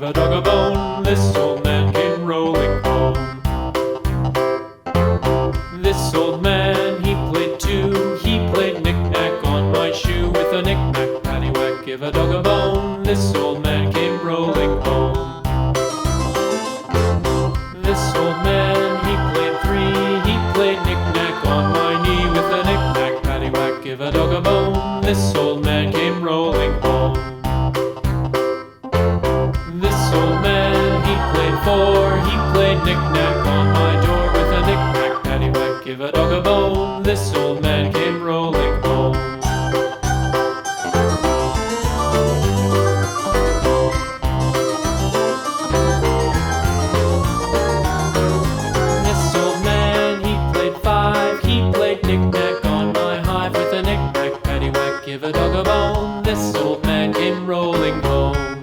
a dog a bone. This old man came rolling home. This old man, he played too. He played knick-knack on my shoe. With a knick-knack, paddywhack, give a dog a bone. This old man came rolling home. This old man, he played three. He played knick-knack on my knee. With a knick-knack, paddywhack, give a dog a bone. This old man came rolling home. This old man, he played four. He played knick-knack on my door. With a knick-knack, paddywhack, give a dog a bone. This old man came rolling home. This old man, he played five. He played knick-knack on my hive. With a knick-knack, paddywhack, give a dog a bone. This old man came rolling home.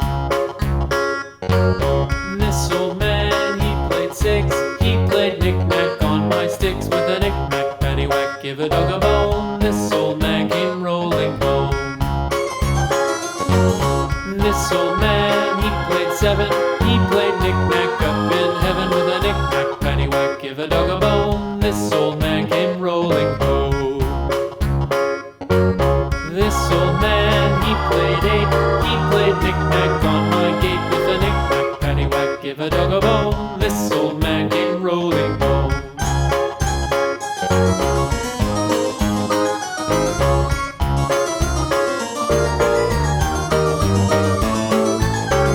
This old man, he played six. He played knick-knack on my sticks. With a knick-knack, paddywhack, give a dog a bone. This old man came rolling home. This old man, he played seven. He played knick-knack up in heaven. With a knick-knack, paddywhack, give a dog a bone. This old man came rolling home. This old man, he played eight. He played knick-knack on my gate. With a knick-knack, paddywhack, give a dog a bone. This old man came rolling home.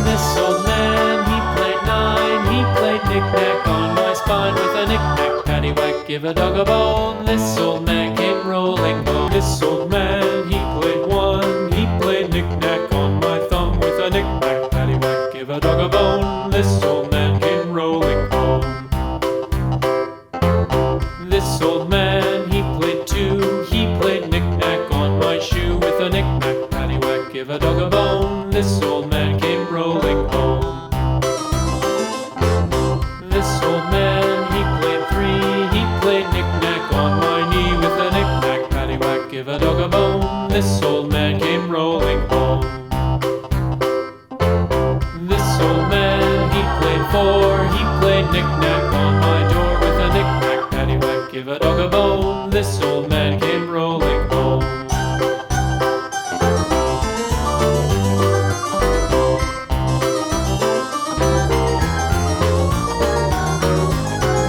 This old man, he played nine. He played knick-knack on my spine. With a knick-knack, paddywhack, give a dog a bone. This old man came rolling home. This old man, he played one. He played knick-knack on my thumb. With a knick-knack, paddywhack, give a dog a bone. This old man came rolling home. This old man, he played two. He played knick-knack on my shoe. With a knick-knack, paddywhack, give a dog a bone. This old man came rolling home. This old man, he played three. He played knick-knack on my knee. With a knick-knack, paddywhack, give a dog a bone. This old man came rolling home. This old man, he played four. He played knick-knack on my door. With a knick-knack, paddywhack, give a dog a bone. This old man came rolling home.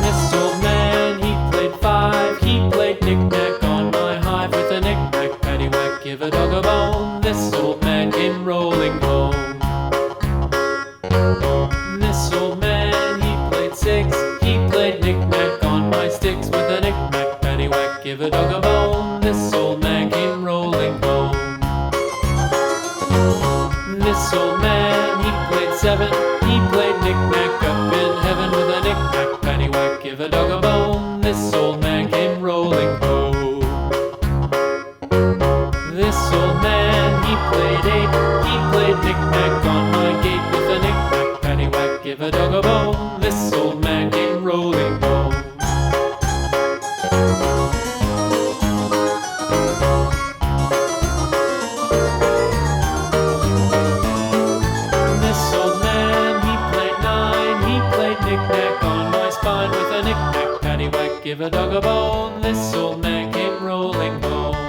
This old man, he played five. He played knick-knack on my hive. With a knick-knack, paddywhack, give a dog a bone. This old man came rolling home. This old man, he played six. He played knick-knack on my sticks. With a knick-knack, paddywhack, give a dog a bone. This old man came rolling home. This old man, he played seven. He played knick-knack up in heaven. With a knick-knack, paddywhack, give a dog a bone. This old man came rolling home. This old man, he played eight. He played knick-knack on my gate. With a knick-knack, paddywhack, give a dog a bone. This old man came rolling home. This old man, he played nine. He played knick-knack on my spine. With a knick-knack, paddywhack, give a dog a bone. This old man came rolling home.